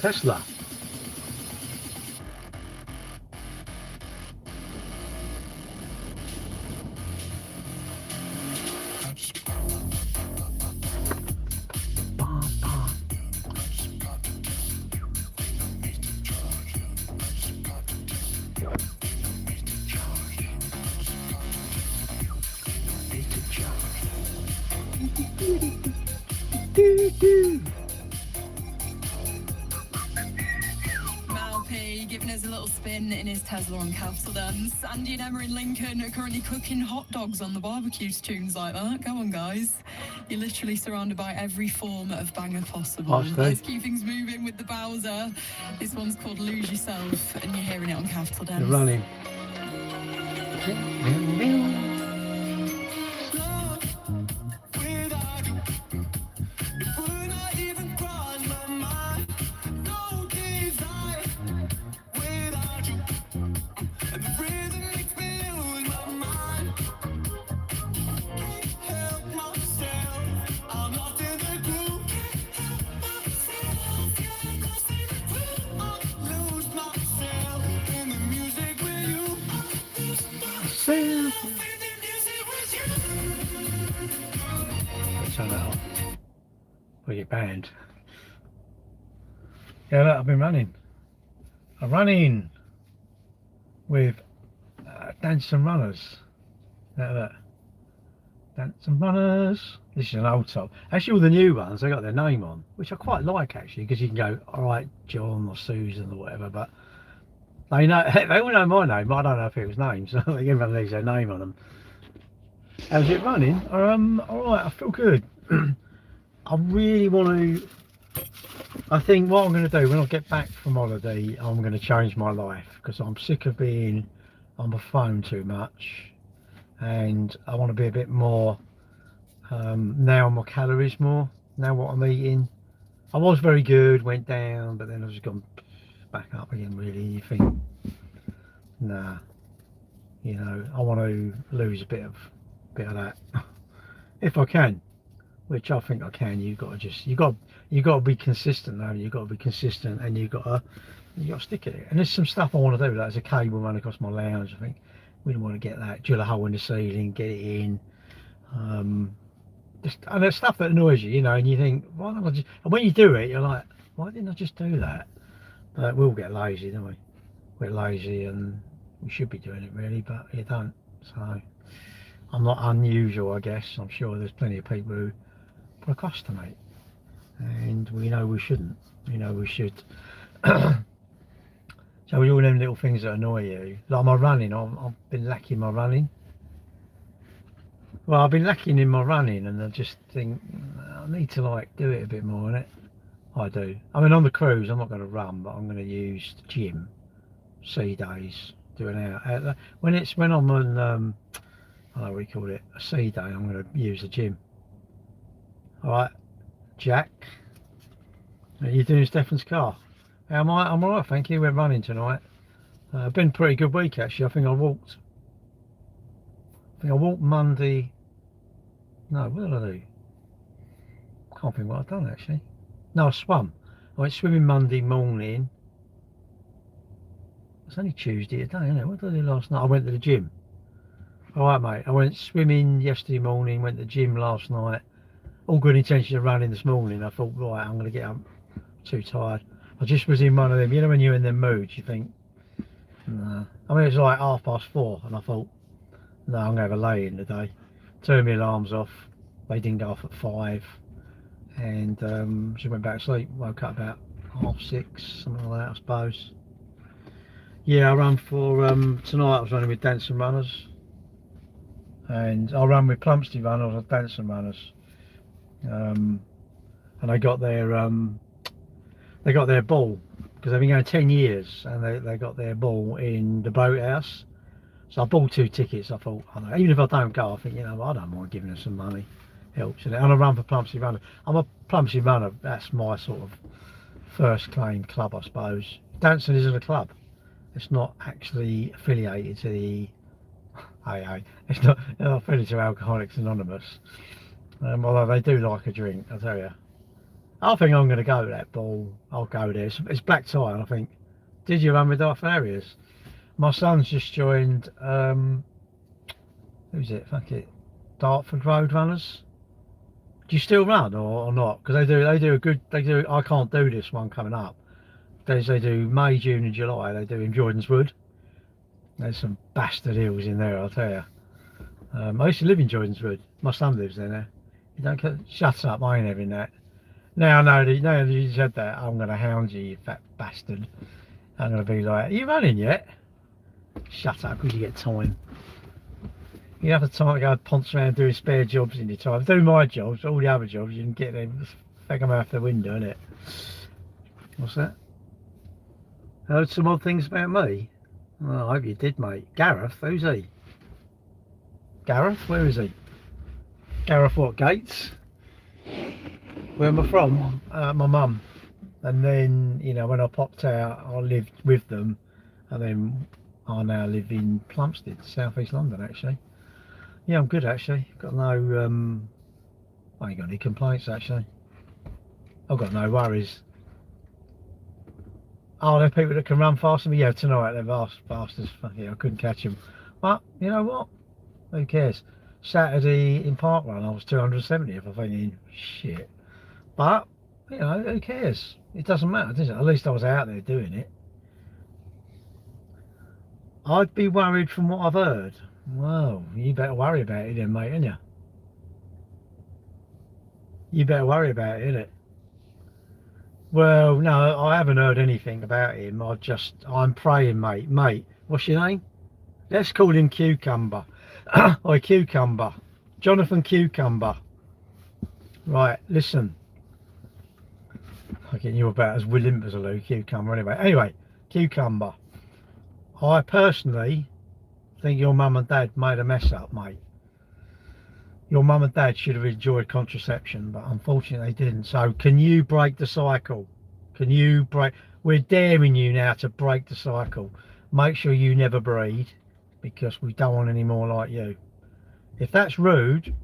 Tesla. Mal P giving us a little spin in his Tesla on Castledon. Sandy and Emma in Lincoln are currently cooking hot dogs on the barbecue to tunes like that. Go on, guys. You're literally surrounded by every form of banger possible. Let's keep things moving with the Bowser. This one's called Lose Yourself, and you're hearing it on Capital Dance. You're running. Turn that off. Well, you're banned. Yeah, look, I've been running. I'm running with Dance and Runners. Look. Dance and Runners. This is an old song. Actually, all the new ones, they got their name on, which I quite like actually, because you can go, all right, John or Susan or whatever, but they know, they all know my name, but I don't know if it was names, so everyone leaves their name on them. How's it running? All right, I feel good. I really want to. I think what I'm going to do when I get back from holiday, I'm going to change my life because I'm sick of being on my phone too much, and I want to be a bit more now on my calories more. Now what I'm eating, I was very good, went down, but then I've just gone back up again. Really, you think, nah, you know, I want to lose a bit of that if I can, which I think I can. You got to be consistent though. You got to be consistent, and you got to stick at it. And there's some stuff I want to do. Like there's a cable run across my lounge. I think we don't want to get that, drill a hole in the ceiling, get it in. And there's stuff that annoys you, you know, and you think, why don't I just? And when you do it, you're like, why didn't I just do that? But we'll get lazy, don't we? We're lazy, and we should be doing it really, but you don't. So I'm not unusual, I guess. I'm sure there's plenty of people who procrastinate, and we know we shouldn't. You know, we should. So with all them little things that annoy you, like my running, I've been lacking my running. Well, I've been lacking in my running, and I just think I need to like do it a bit more in it. I do. I mean, on the cruise, I'm not going to run, but I'm going to use the gym, sea days, do an hour. When I'm on, I don't know what you call it, a sea day, I'm going to use the gym. All right, Jack. Are you doing Stefan's car? How am I? I'm all right, thank you. We're running tonight. Been a pretty good week actually. I think I walked Monday. No, what did I do? Can't think what I've done actually. No, I swum. I went swimming Monday morning. It's only Tuesday today, isn't it? What did I do last night? I went to the gym. All right, mate. I went swimming yesterday morning. Went to the gym last night. All good intention of running this morning. I thought, right, I'm going to get up. Too tired. I just was in one of them. You know, when you're in them moods, you think, nah. I mean, it was like 4:30, and I thought, no, I'm going to have a lay in today. Turned my alarms off. They didn't go off at 5, and just went back to sleep. Woke up about 6:30, something like that, I suppose. Yeah, I ran for tonight. I was running with Dance and Runners, and I ran with Plumstead Runners and Dance and Runners, and they got their ball because they've been going 10 years, and they got their ball in the boathouse. So I bought 2 tickets. I thought, I know, even if I don't go, I think, you know, I don't mind giving them some money. Helps, and I run for Plumstead Runner. I'm a Plumstead Runner. That's my sort of first claim club, I suppose. Dancing isn't a club. It's not actually affiliated to the AA. It's not affiliated to Alcoholics Anonymous. Although they do like a drink, I tell you. I think I'm going to go with that ball. I'll go there. It's black tie, I think. Did you run with Darth Areas? My son's just joined, who's it? Fuck it. Dartford Road Runners. Do you still run or not? Because they do a good, I can't do this one coming up. They do May, June and July. They do in Jordan's Wood. There's some bastard hills in there, I'll tell you. I used to live in Jordan's Wood. My son lives there now. You don't shut up, I ain't having that. Now I know that you said that, I'm going to hound you, you fat bastard. I'm going to be like, are you running yet? Shut up, because you get time. You have the time to go ponce around doing spare jobs in your time. Do my jobs, all the other jobs, you can get them, fag them out the window, innit? What's that? Heard some odd things about me? Well, I hope you did, mate. Gareth, who's he? Gareth, where is he? Gareth what, Gates? Where am I from? My mum. And then, you know, when I popped out, I lived with them. And then I now live in Plumstead, South East London, actually. Yeah, I'm good, actually. Got no, I ain't got any complaints, actually. I've got no worries. Oh, there are people that can run faster than me. Yeah, tonight they're fast as fuck. Yeah, I couldn't catch them. But, you know what? Who cares? Saturday in Parkrun, I was 270th. I'm thinking, shit. But, you know, who cares? It doesn't matter, does it? At least I was out there doing it. I'd be worried from what I've heard. Well, you better worry about it then, mate, ain't you? You better worry about it, innit? Well, no, I haven't heard anything about him. I'm praying, mate. Mate, what's your name? Let's call him Cucumber. Oi, Cucumber. Jonathan Cucumber. Right, listen. Okay, you're about as limp as a Lou Cucumber anyway. Cucumber. I personally think your mum and dad made a mess up, mate. Your mum and dad should have enjoyed contraception, but unfortunately they didn't. So can you break the cycle? Can you break? We're daring you now to break the cycle. Make sure you never breed, because we don't want any more like you. If that's rude,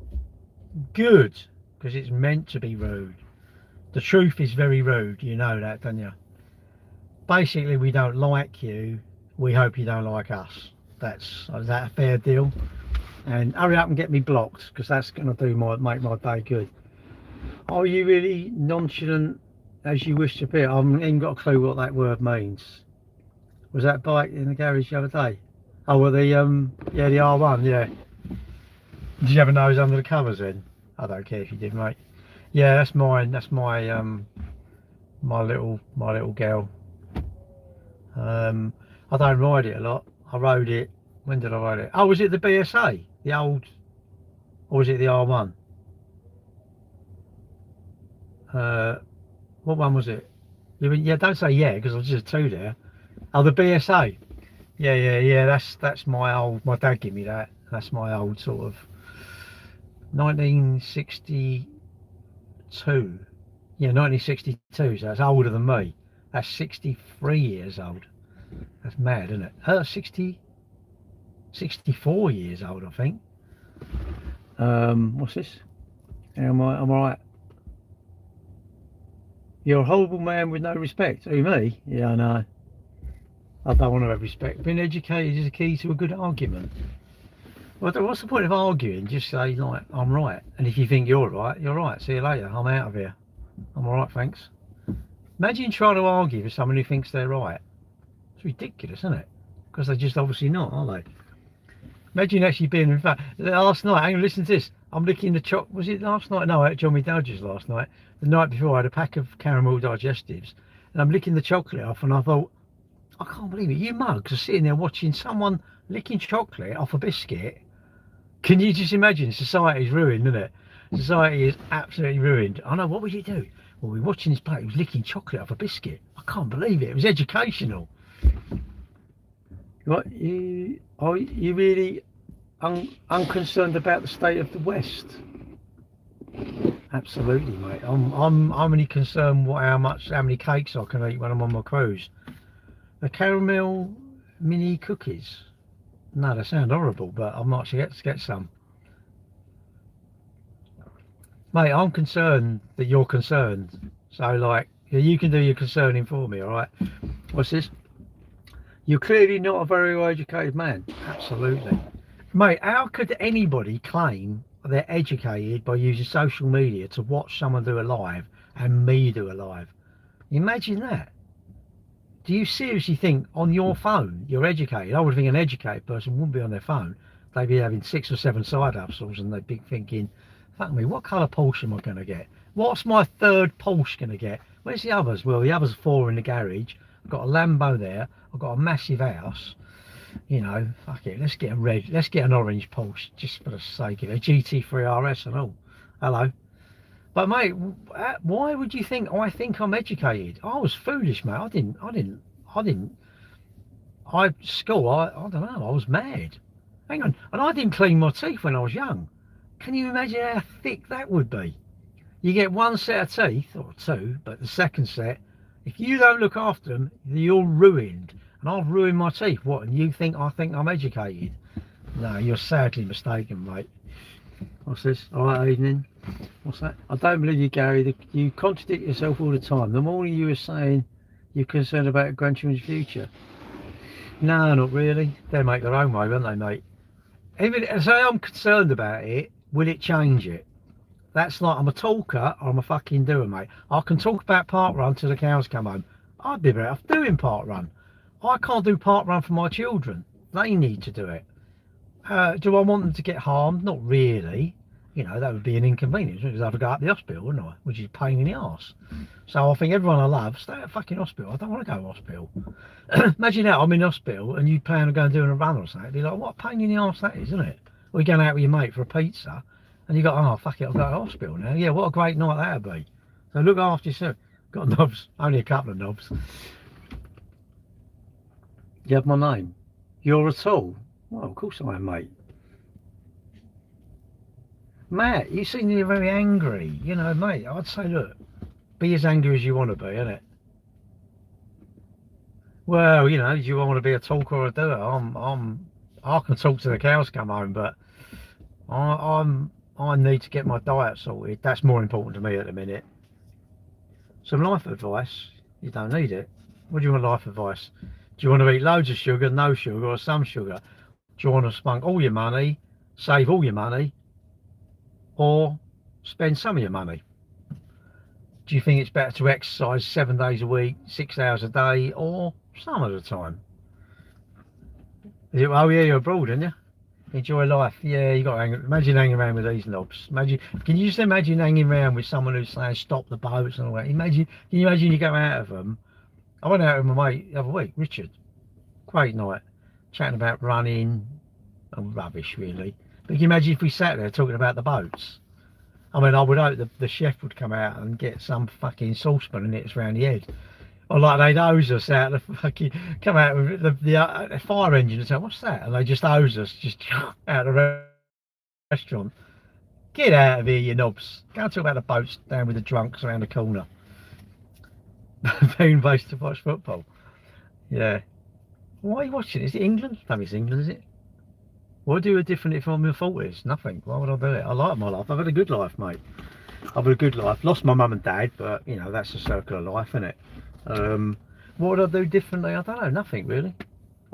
good, because it's meant to be rude. The truth is very rude, you know that, don't you? Basically, we don't like you. We hope you don't like us. Is that a fair deal? And hurry up and get me blocked, because that's going to make my day good. Are you really nonchalant as you wish to be? I haven't even got a clue what that word means. Was that bike in the garage the other day? Oh, well, the R1, yeah. Did you have a nose under the covers then? I don't care if you did, mate. Yeah, that's mine. That's my my little girl. I don't ride it a lot. I rode it. When did I ride it? Oh, was it the BSA? The old, or was it the R1? What one was it? Yeah, don't say yeah, because I was just two there. Oh, the BSA. Yeah. That's my old. My dad gave me that. That's my old sort of 1962. Yeah, 1962. So that's older than me. That's 63 years old. That's mad, isn't it? 64 years old, I think. What's this? Am I right? You're a horrible man with no respect. Who, me? Yeah, I know. I don't want to have respect. Being educated is a key to a good argument. Well, what's the point of arguing? Just say, like, I'm right. And if you think you're right, you're right. See you later. I'm out of here. I'm all right, thanks. Imagine trying to argue with someone who thinks they're right. It's ridiculous, isn't it? Because they're just obviously not, are they? Imagine actually being, in fact, last night, hang on, listen to this. I'm licking the choc. Was it last night? No, I had Johnny Dodgers last night. The night before, I had a pack of caramel digestives, and I'm licking the chocolate off, and I thought, I can't believe it. You mugs are sitting there watching someone licking chocolate off a biscuit. Can you just imagine? Society's ruined, isn't it? Society is absolutely ruined. I know, what would you do? Well, we're watching this bloke who's licking chocolate off a biscuit. I can't believe it. It was educational. What, are you really unconcerned about the state of the West? Absolutely, mate. I'm only concerned how many cakes I can eat when I'm on my cruise. The caramel mini cookies. No, they sound horrible, but I might get some. Mate, I'm concerned that you're concerned. So like, yeah, you can do your concerning for me, all right? What's this? You're clearly not a very well educated man. Absolutely. Mate, how could anybody claim they're educated by using social media to watch someone do a live and me do a live? Imagine that. Do you seriously think on your phone you're educated? I would think an educated person wouldn't be on their phone. They'd be having 6 or 7 side hustles and they'd be thinking, fuck me, what colour Porsche am I going to get? What's my third Porsche going to get? Where's the others? Well, the others are 4 in the garage. I've got a Lambo there. I've got a massive house. You know, fuck it, let's get a red, let's get an orange Porsche just for the sake of it. A GT3 RS and all. Hello. But mate, why would you think I think I'm educated? I was foolish, mate. I school, I don't know, I was mad. Hang on, and I didn't clean my teeth when I was young. Can you imagine how thick that would be? You get one set of teeth, or 2, but the second set, if you don't look after them, you're ruined. And I've ruined my teeth. What, and you think I think I'm educated? No, you're sadly mistaken, mate. What's this? All right, evening. What's that? I don't believe you, Gary. You contradict yourself all the time. The morning you were saying you're concerned about grandchildren's future. No, not really. They make their own way, won't they, mate? Even say I'm concerned about it, will it change it? That's like I'm a talker or I'm a fucking doer, mate. I can talk about park run till the cows come home. I'd be better off doing park run. I can't do park run for my children. They need to do it. Do I want them to get harmed? Not really. You know, that would be an inconvenience because I have to go up the hospital, wouldn't I? Which is a pain in the arse. So I think everyone I love, stay at fucking hospital. I don't want to go to hospital. Imagine that, I'm in hospital and you plan on going doing a run or something. It'd be like, what a pain in the arse that is, isn't it? Or you're going out with your mate for a pizza and you go, oh, fuck it, I'll go to hospital now. Yeah, what a great night that would be. So look after yourself. Got knobs, only a couple of knobs. You have my name. You're a tool. Well, of course I am, mate. Matt, you seem to be very angry. You know, mate, I'd say, look, be as angry as you want to be, innit? Well, you know, do you want to be a talker or a doer? I can talk to the cows come home, but I need to get my diet sorted. That's more important to me at the minute. Some life advice? You don't need it. What do you want life advice? Do you want to eat loads of sugar, no sugar, or some sugar? Do you want to spunk all your money, save all your money, or spend some of your money? Do you think it's better to exercise 7 days a week, 6 hours a day, or some of the time? Is it, oh yeah, you're abroad, aren't you? Enjoy life. Yeah, you got to imagine hanging around with these knobs. Imagine, can you just imagine hanging around with someone who's saying stop the boats and all that? Can you imagine you go out of them? I went out with my mate the other week, Richard. Great night, chatting about running and rubbish, really. But can you imagine if we sat there talking about the boats? I mean, I would hope the chef would come out and get some fucking saucepan and hit us around the head. Or like they'd hose us out, the fucking, come out with the fire engine and say, what's that? And they just hose us just out of the restaurant. Get out of here, you knobs. Go and talk about the boats down with the drunks around the corner. Being based to watch football. Yeah. Why are you watching? Is it England? No, it's England, is it? What do I do different if I'm in 40s? Nothing. Why would I do it? I like my life. I've had a good life, mate. I've had a good life. Lost my mum and dad, but you know, that's the circle of life, isn't it? What would I do differently? I don't know. Nothing really.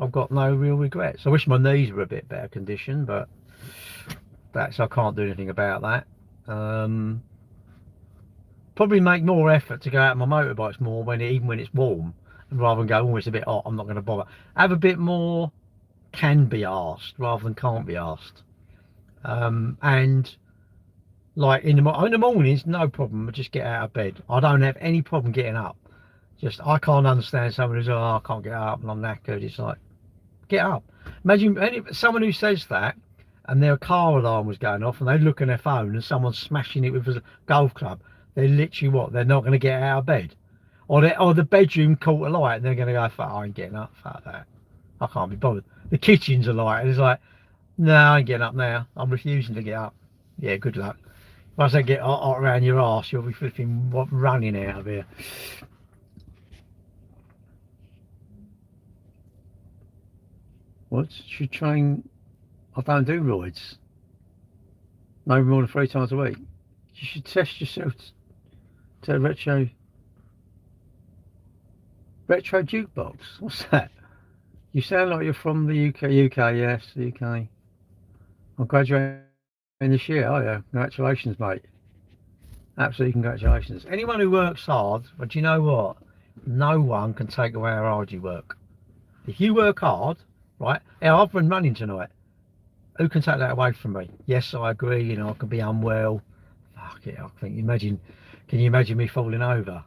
I've got no real regrets. I wish my knees were a bit better condition, but I can't do anything about that. Probably make more effort to go out on my motorbikes more even when it's warm, rather than go, oh, it's a bit hot, I'm not going to bother. Have a bit more can be asked rather than can't be asked. And like in the mornings, no problem, I just get out of bed. I don't have any problem getting up. Just, I can't understand someone who's, oh, I can't get up and I'm knackered. It's like, get up. Imagine someone who says that and their car alarm was going off and they look on their phone and someone's smashing it with a golf club. They're literally what? They're not going to get out of bed. Or the bedroom caught a light and they're going to go, fuck, I ain't getting up, fuck that. I can't be bothered. The kitchen's a light and it's like, no, I ain't getting up now. I'm refusing to get up. Yeah, good luck. Once they get hot around your arse, you'll be flipping running out of here. What? Should train? I don't do rides. No more than 3 times a week. You should test yourself to retro Retro jukebox. What's that? You sound like you're from the UK. UK, yes, the UK. I'm graduating this year. Oh yeah, congratulations, mate. Absolutely, congratulations. Anyone who works hard, but you know what? No one can take away how hard you work. If you work hard, right? Now, I've been running tonight. Who can take that away from me? Yes, I agree. You know, I can be unwell. Fuck it. I think. Can you imagine me falling over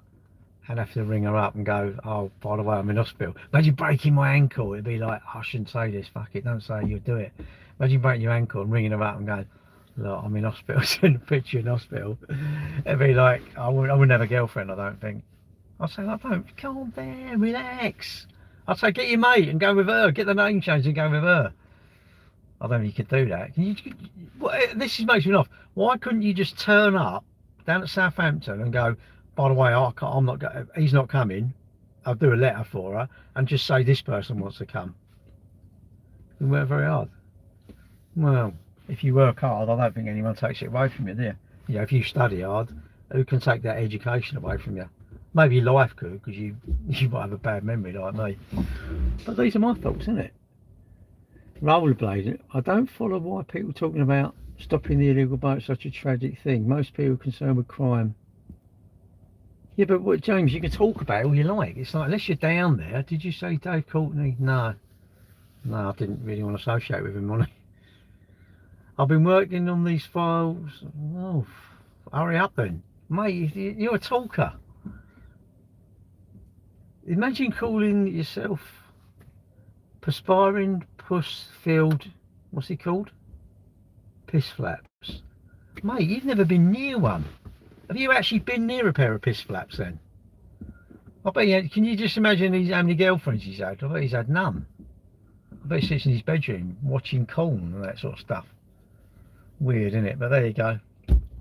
and have to ring her up and go, oh, by the way, I'm in hospital. Imagine breaking my ankle. It'd be like, I shouldn't say this. Fuck it. Don't say it. You'll do it. Imagine breaking your ankle and ringing her up and going, look, I'm in hospital. Send a picture in hospital. It'd be like, I wouldn't have a girlfriend, I don't think. I'd say, like, don't, calm down, relax. I'd say, get your mate and go with her. Get the name changed and go with her. I don't think you could do that. This makes me laugh. Why couldn't you just turn up down at Southampton and go, by the way, he's not coming. I'll do a letter for her and just say this person wants to come. You work very hard. Well, if you work hard, I don't think anyone takes it away from you, do you? You know, if you study hard, who can take that education away from you? Maybe life could, because you might have a bad memory like me. But these are my thoughts, isn't it? Rollerblading. I don't follow why people talking about stopping the illegal boat such a tragic thing. Most people are concerned with crime. Yeah, but what, James, you can talk about it all you like. It's like, unless you're down there. Did you say Dave Courtney? No, I didn't really want to associate with him on it. I've been working on these files. Oh, hurry up then, mate. You're a talker. Imagine calling yourself Perspiring Pussfield, what's he called? Piss flaps. Mate, you've never been near one. Have you actually been near a pair of piss flaps then? I bet you, can you just imagine how many girlfriends he's had? I bet he's had none. I bet he sits in his bedroom watching Corn and that sort of stuff. Weird, isn't it? But there you go.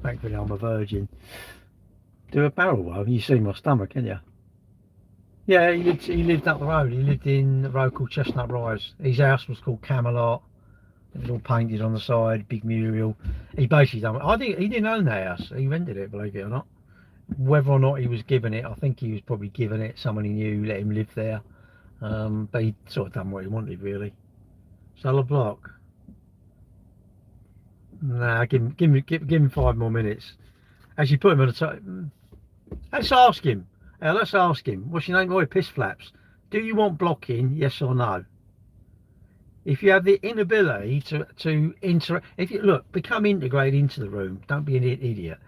Thankfully I'm a virgin. Do a barrel roll, you see my stomach, can you? Yeah, he lived up the road. He lived in a road called Chestnut Rise. His house was called Camelot. It was all painted on the side, big mural. He basically done. I think he didn't own that house. He rented it, believe it or not. Whether or not he was given it, I think he was probably given it. Someone he knew let him live there. But he sort of done what he wanted, really. Solar block. Nah, give him 5 more minutes. Actually, put him on the top. Let's ask him. Let's ask him. What's your name? Boy, Piss Flaps. Do you want blocking? Yes or no? If you have the inability to interact, if you look, become integrated into the room. Don't be an idiot.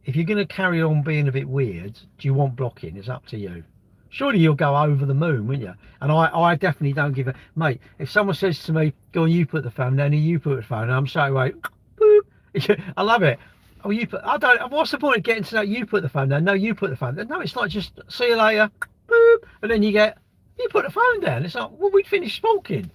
If you're going to carry on being a bit weird, do you want blocking? It's up to you. Surely you'll go over the moon, wouldn't you? And I definitely don't give a mate. If someone says to me, "Go on, you put the phone down," and you put the phone, and I'm straight away, boop. I love it. Oh, you put. I don't. What's the point of getting to that? You put the phone down. No, you put the phone down. No, it's like just see you later, boop, and then you get you put the phone down. It's like, well, we finished smoking.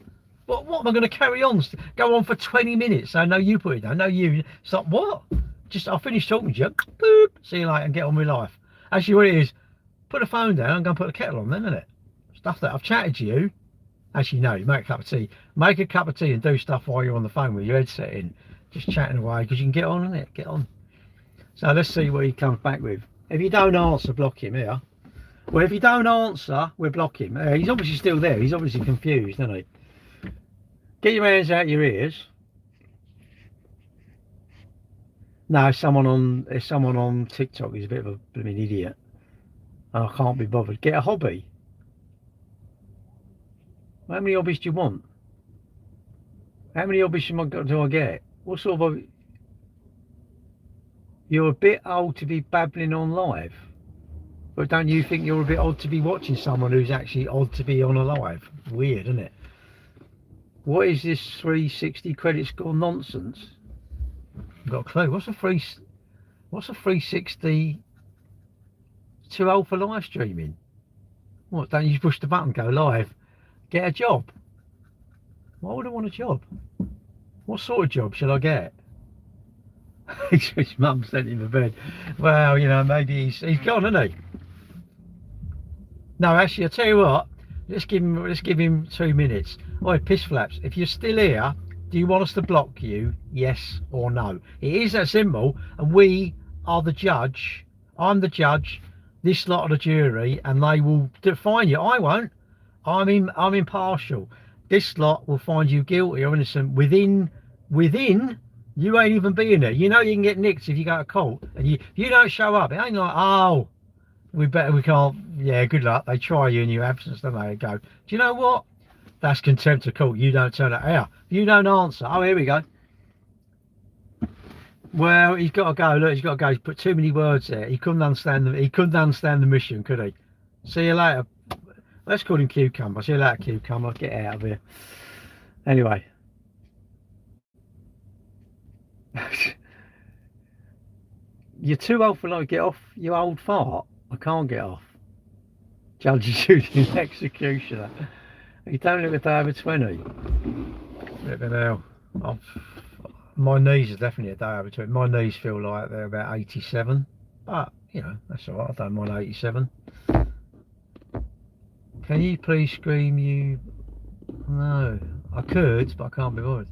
What am I going to carry on? Go on for 20 minutes? So no, you put it down. No, you. It's like what? Just I'll finish talking to you. Boop. See you later and get on with life. Actually, what it is, put the phone down and go and put the kettle on then, isn't it? Stuff that I've chatted to you. Actually, no, you make a cup of tea. Make a cup of tea and do stuff while you're on the phone with your headset in. Just chatting away because you can get on, isn't it? Get on. So let's see what he comes back with. If you don't answer, block him here. Well, if you don't answer, we'll block him. He's obviously still there. He's obviously confused, isn't he? Get your hands out your ears. No, someone on TikTok who's a bit of a blooming idiot. And I can't be bothered. Get a hobby. How many hobbies do you want? How many hobbies do I get? What sort of hobby? You're a bit old to be babbling on live. But don't you think you're a bit odd to be watching someone who's actually odd to be on a live? Weird, isn't it? What is this 360 credit score nonsense? I've got a clue. What's a 360 too old for live streaming? What, don't you just push the button, go live? Get a job. Why would I want a job? What sort of job shall I get? His mum sent him to bed. Well, you know, maybe he's gone, isn't he? No, actually, I'll tell you what. Let's give him 2 minutes. Oi, Piss Flaps, if you're still here, do you want us to block you? Yes or no? It is that simple, and we are the judge. I'm the judge, this lot of the jury, and they will define you. I won't. I'm impartial. This lot will find you guilty or innocent within you ain't even being there. You know you can get nicked if you go to court, and you don't show up. It ain't like, oh, we can't. Yeah, good luck. They try you in your absence, don't they? Go. Do you know what? That's contempt of court. You don't turn it out. You don't answer. Oh, here we go. Well, he's got to go. Look, he's got to go. He's put too many words there. He couldn't understand the mission, could he? See you later. Let's call him Cucumber. See you later, Cucumber. Get out of here. Anyway. You're too old for like get off, you old fart. I can't get off. Judge Judy and executioner. You don't look a day over 20. Flipping hell. My knees are definitely a day over 20. My knees feel like they're about 87. But, you know, that's alright. I don't mind 87. Can you please scream you? No. I could, but I can't be bothered.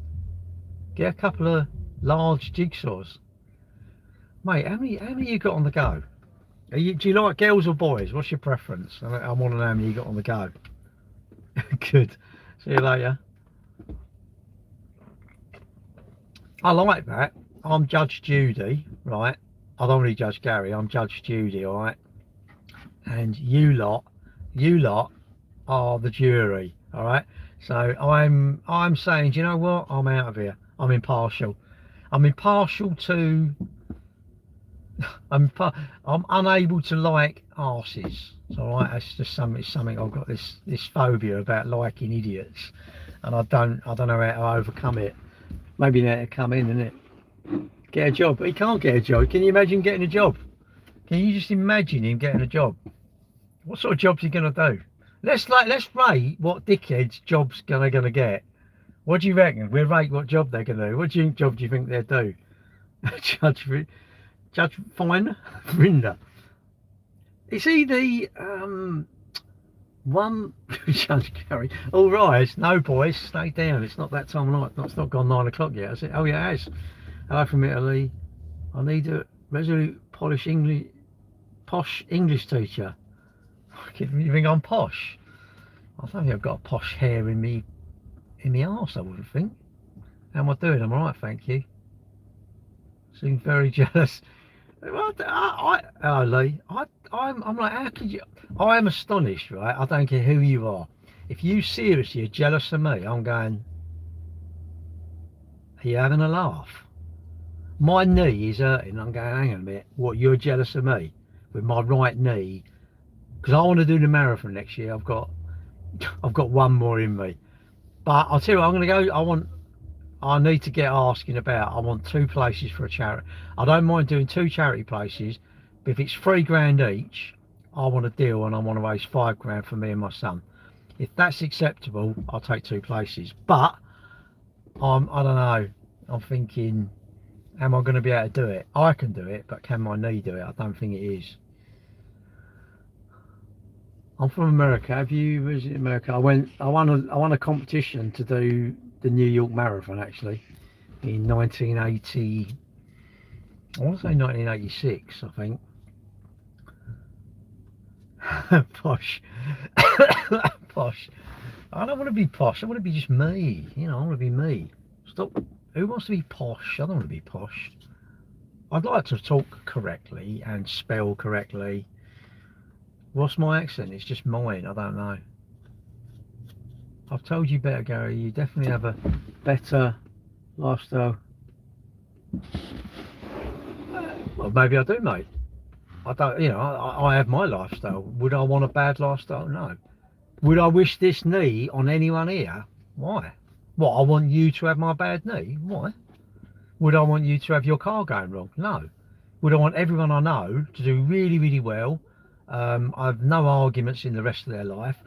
Get a couple of large jigsaws. Mate, how many you got on the go? Do you like girls or boys? What's your preference? I want to know how many you got on the go. Good. See you later. I like that. I'm Judge Judy, right? I don't really judge Gary. I'm Judge Judy, all right? And you lot are the jury, all right? So I'm saying, do you know what? I'm out of here. I'm impartial. I'm impartial to. I'm unable to like arses. All right, that's just something I've got this phobia about liking idiots, and I don't know how to overcome it. Maybe now to come in, innit? Get a job. He can't get a job. Can you imagine getting a job? Can you just imagine him getting a job? What sort of job's he gonna do? Let's rate what dickhead's job's gonna get. What do you reckon? We'll rate what job they're gonna do. What job do you think they'll do? Judge Fine Rinder. Is he the one? Judge Gary. All rise. No, boys, stay down. It's not that time of night. It's not gone 9 o'clock yet, is it? Oh yeah, it has. Hello from Italy. I need a resolute posh English teacher. You think I'm posh? I don't think I've got a posh hair in me arse, I wouldn't think. How am I doing? I'm alright, thank you. Seem very jealous. Hello, Lee. I'm like, how could you? I am astonished, right? I don't care who you are. If you seriously are jealous of me, I'm going, are you having a laugh? My knee is hurting. I'm going, hang on a minute. What, you're jealous of me? With my right knee? Because I want to do the marathon next year. I've got one more in me. But I'll tell you what, I'm going to go. I need to get asking about. I want 2 places for a charity. I don't mind doing 2 charity places, but if it's £3 each, I want a deal and I want to raise £5 for me and my son. If that's acceptable, I'll take 2 places. But I don't know. I'm thinking, am I going to be able to do it? I can do it, but can my knee do it? I don't think it is. I'm from America. Have you visited America? I won a competition to do the New York Marathon actually in 1980. I want to say 1986, I think. Posh. Posh. I don't want to be posh. I want to be just me. You know, I want to be me. Stop. Who wants to be posh? I don't want to be posh. I'd like to talk correctly and spell correctly. What's my accent? It's just mine. I don't know. I've told you better, Gary. You definitely have a better lifestyle. Well, maybe I do, mate. I don't. You know, I have my lifestyle. Would I want a bad lifestyle? No. Would I wish this knee on anyone here? Why? What? I want you to have my bad knee? Why? Would I want you to have your car going wrong? No. Would I want everyone I know to do really, really well? I have no arguments in the rest of their life.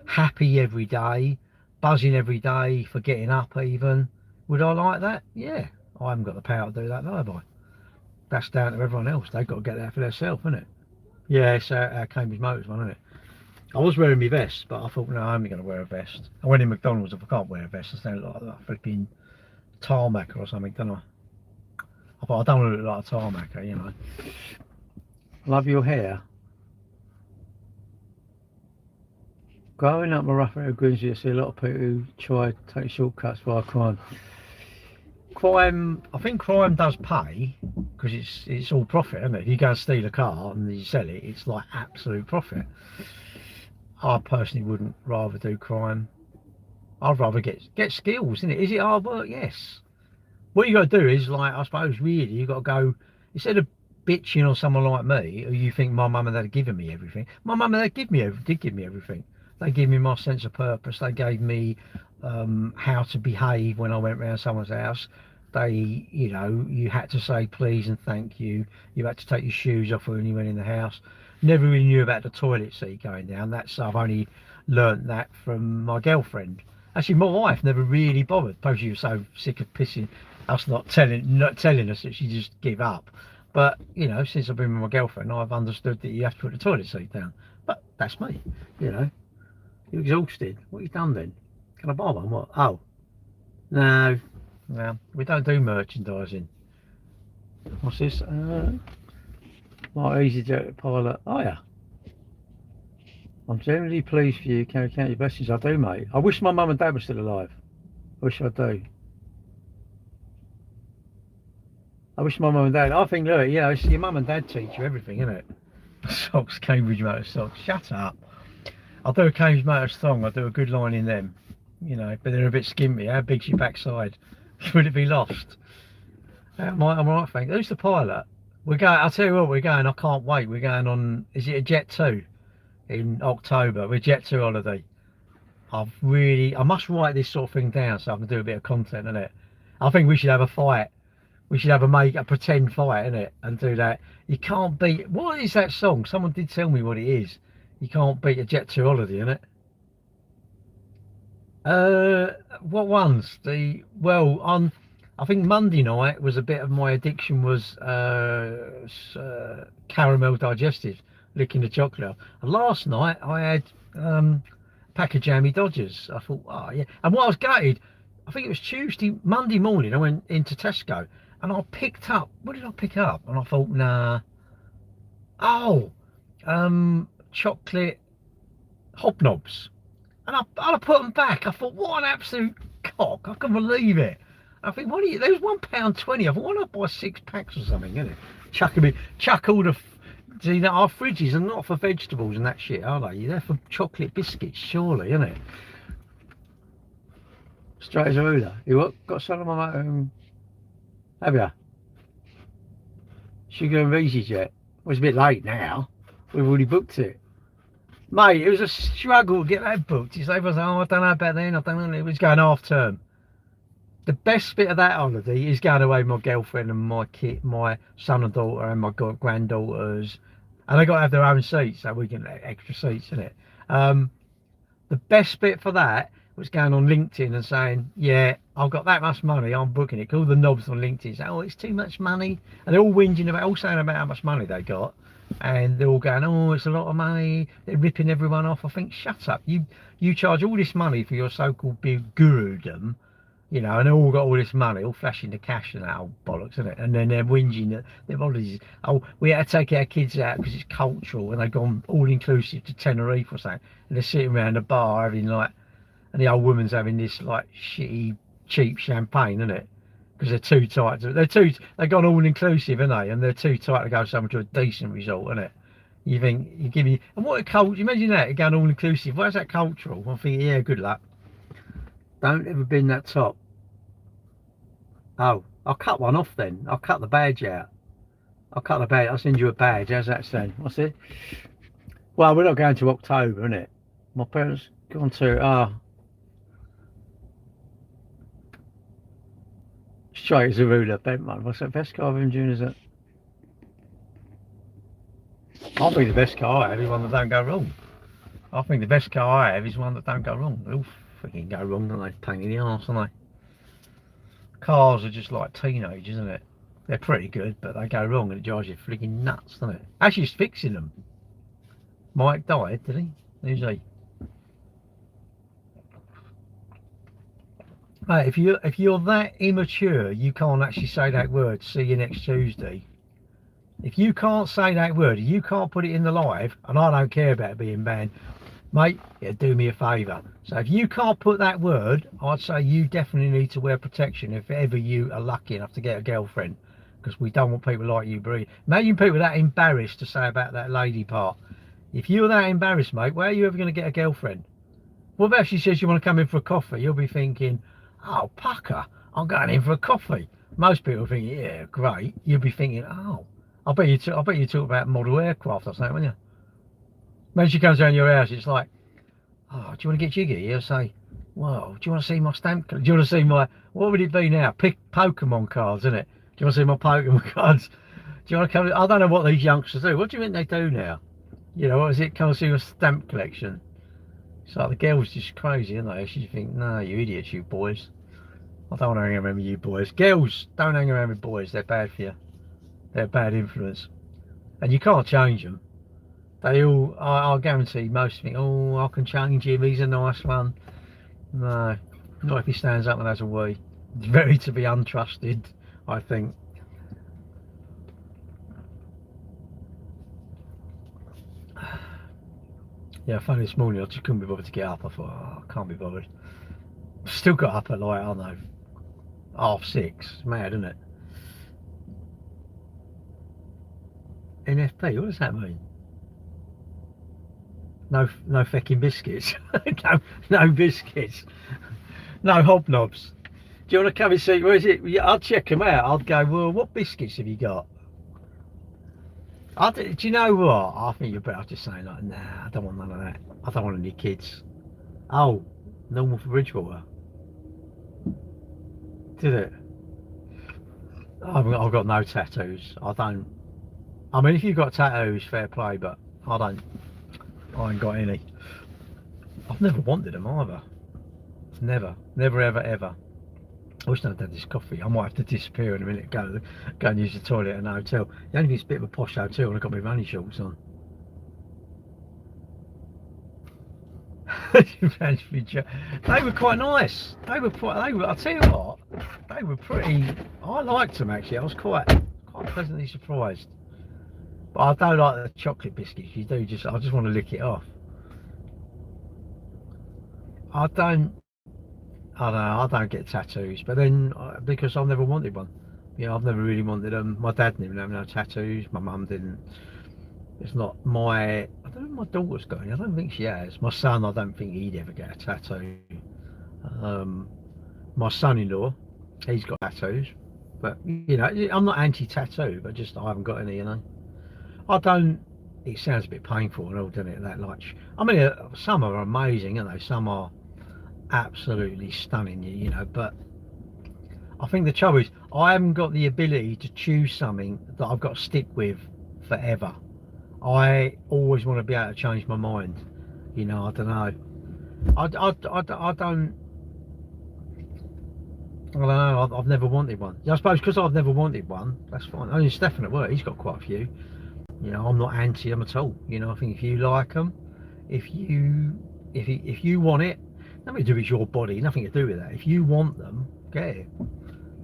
Happy every day, buzzing every day for getting up even. Would I like that? Yeah. I haven't got the power to do that, have I? That's down to everyone else. They've got to get that for themselves, isn't it? Yeah, it's our Cambridge Motors one, isn't it? I was wearing my vest, but I thought, no, I'm only going to wear a vest. I went in McDonald's, if I can't wear a vest, I sound like a flipping tarmac or something, don't I? I thought, I don't want to look like a tarmac, you know. Love your hair. Growing up in Rathbone Grimsby, I see a lot of people who try to take shortcuts via crime. Crime, I think crime does pay because it's all profit, isn't it? If you go and steal a car and you sell it, it's like absolute profit. I personally wouldn't rather do crime. I'd rather get skills, isn't it? Is it hard work? Yes. What you got to do is, like, I suppose really you got to go, instead of bitching on someone like me who you think my mum and dad are giving me everything. My mum and dad did give me everything. They gave me my sense of purpose. They gave me how to behave when I went round someone's house. They, you know, you had to say please and thank you. You had to take your shoes off when you went in the house. Never really knew about the toilet seat going down. I've only learnt that from my girlfriend. Actually, my wife never really bothered. Suppose she was so sick of pissing us not telling us that she just gave up. But you know, since I've been with my girlfriend, I've understood that you have to put the toilet seat down. But that's me, you know. You're exhausted. What have you done then? Can I buy one? What? Oh, no, we don't do merchandising. What's this? My EasyJet pilot. Oh yeah. I'm generally pleased for you. Can you count your blessings? I do, mate. I wish my mum and dad were still alive. I wish I do. I wish my mum and dad. I think, look, you know, it's your mum and dad teach you everything, isn't it? Socks, Cambridge Motor socks. Shut up. I'll do a Cambridge Motor song. I'll do a good line in them, you know, but they're a bit skimpy. How big's your backside? Would it be lost? I'm right, thank you. Who's the pilot? We're going, I'll tell you what, we're going. I can't wait. We're going on, is it a Jet 2 in October? We're Jet 2 holiday. I must write this sort of thing down so I can do a bit of content on it. I think we should have a fight. We should have a pretend fight, innit? And do that. You can't beat, what is that song? Someone did tell me what it is. You can't beat a Jet 2 holiday, innit? What ones? I think Monday night was a bit of my addiction was caramel digestive, licking the chocolate. And last night I had pack of jammy Dodgers. I thought, oh yeah. And what I was gutted, I think it was Monday morning, I went into Tesco and I picked up, what did I pick up? And I thought, nah. Oh, chocolate hobnobs. And I put them back. I thought, what an absolute cock. I can't believe it. I think, what are you, there was £1.20. I thought, why not buy 6 packs or something, innit? Chuck all the, see that our fridges are not for vegetables and that shit, are they? They're for chocolate biscuits, surely, innit? Straight as a ruler. You what? Got some of my have you? Sugar and EasyJet. Well, it's a bit late now. We've already booked it. Mate, it was a struggle to get that booked. You say, oh, I don't know about then, I don't know. It was going half term. The best bit of that holiday is going away with my girlfriend and my kid, my son and daughter and my granddaughters. And they got to have their own seats, so we can have extra seats, innit? The best bit for that was going on LinkedIn and saying, yeah, I've got that much money, I'm booking it. All the knobs on LinkedIn say, oh, it's too much money. And they're all whinging about, all saying about how much money they got. And they're all going, oh, it's a lot of money. They're ripping everyone off. I think, shut up. You charge all this money for your so-called big gurudom, you know, and they all got all this money, all flashing the cash and that old bollocks, isn't it? And then they're whinging that they've already, oh, we had to take our kids out because it's cultural, and they've gone all-inclusive to Tenerife or something. And they're sitting around the bar having like, and the old woman's having this like shitty, cheap champagne, isn't it? Because they're too tight. They've gone all-inclusive, haven't they? And they're too tight to go somewhere to a decent resort, isn't it? You think, you give me, and what a culture, imagine that, you're going all-inclusive. Why is that cultural? I'm thinking, yeah, good luck. Don't ever bin that top. Oh, I'll cut one off then. I'll cut the badge out. I'll send you a badge. How's that sound? What's it? Well, we're not going to October, innit? My parents gone to, straight as a ruler, bent one. What's that, best car I've ever June, is it? I think the best car I have is one that don't go wrong. I think the best car I have is one that don't go wrong. They all freaking go wrong, don't they? Pain in the arse, don't they? Cars are just like teenagers, isn't it? They're pretty good, but they go wrong and it drives you freaking nuts, doesn't it? Actually, it's fixing them. Mike died, did he? Who's he? Mate, if you're that immature, you can't actually say that word. See you next Tuesday. If you can't say that word, you can't put it in the live, and I don't care about being banned. Mate, yeah, do me a favour. So if you can't put that word, I'd say you definitely need to wear protection if ever you are lucky enough to get a girlfriend, because we don't want people like you breathe. Imagine people that embarrassed to say about that lady part. If you're that embarrassed, mate, where are you ever going to get a girlfriend? What about if she says you want to come in for a coffee? You'll be thinking, oh, pucker, I'm going in for a coffee. Most people think, yeah, great. You'll be thinking, oh, I bet you talk about model aircraft or something, won't you? When she comes around your house, it's like, oh, do you want to get jiggy? You'll say, well, do you want to see my stamp? Do you want to see my, what would it be now? Pick Pokemon cards, isn't it? Do you want to see my Pokemon cards? Do you want to come? I don't know what these youngsters do. What do you think they do now? You know, what is it? Come and see your stamp collection. It's like the girls just crazy, aren't they? You think, no, you idiots, you boys. I don't want to hang around with you boys. Girls, don't hang around with boys. They're bad for you. They're a bad influence. And you can't change them. They all, I guarantee most think, oh, I can change him, he's a nice one. No, not if he stands up and has a wee. It's very to be untrusted, I think. Yeah, funny this morning, I just couldn't be bothered to get up. I thought, oh, I can't be bothered. Still got up at like, I don't know, 6:30. It's mad, isn't it? NFP, what does that mean? No fecking biscuits. no biscuits. No hobnobs. Do you want to come and see? Where is it? Yeah, I'll check them out. I'll go, well, what biscuits have you got? Do you know what? I think you're better just saying like, nah, I don't want none of that. I don't want any kids. Oh, normal for Bridgewater. Did it? I've got no tattoos. I don't. I mean, if you've got tattoos, fair play, but I don't. I ain't got any. I've never wanted them either. Never ever ever. I wish I'd had this coffee. I might have to disappear in a minute, go and use the toilet in a hotel. The only thing it's a bit of a posh hotel and I've got my running shorts on. They were quite nice. I'll tell you what, they were pretty, I liked them actually. I was quite pleasantly surprised. But I don't like the chocolate biscuits. I just want to lick it off. I don't get tattoos, but then because I've never wanted one. You know, I've never really wanted them. My dad didn't have no tattoos. My mum didn't. It's not my. I don't know if my daughter's got any. I don't think she has. My son, I don't think he'd ever get a tattoo. My son-in-law, he's got tattoos, but you know, I'm not anti-tattoo, but just I haven't got any. You know, I don't. It sounds a bit painful and all, doesn't it? That like, I mean, some are amazing, aren't they? Some are absolutely stunning, you know, but I think the trouble is I haven't got the ability to choose something that I've got to stick with forever. I always want to be able to change my mind, you know. I don't know. I don't know. I've never wanted one. I suppose because I've never wanted one, that's fine. Only Stefan at work, he's got quite a few. You know, I'm not anti them at all. You know, I think if you like them, if you want it, nothing to do with your body, nothing to do with that. If you want them, get it.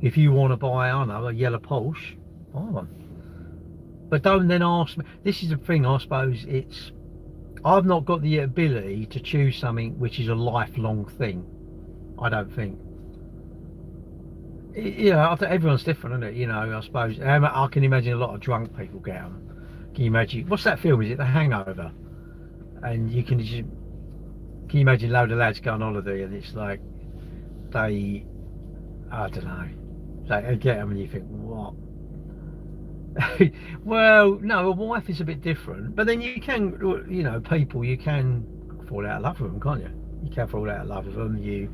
If you want to buy, I don't know, a yellow Porsche, buy one. But don't then ask me. This is the thing, I suppose. I've not got the ability to choose something which is a lifelong thing. I don't think. You know, I think everyone's different, isn't it? You know, I suppose. I can imagine a lot of drunk people get them. Can you imagine? What's that film? Is it The Hangover? And you can just. Can you imagine a load of lads going on holiday and it's like I don't know, they get them and you think, what? Well, no, a wife is a bit different, but then you can, you know, people, you can fall out of love with them, can't you? You can fall out of love with them. You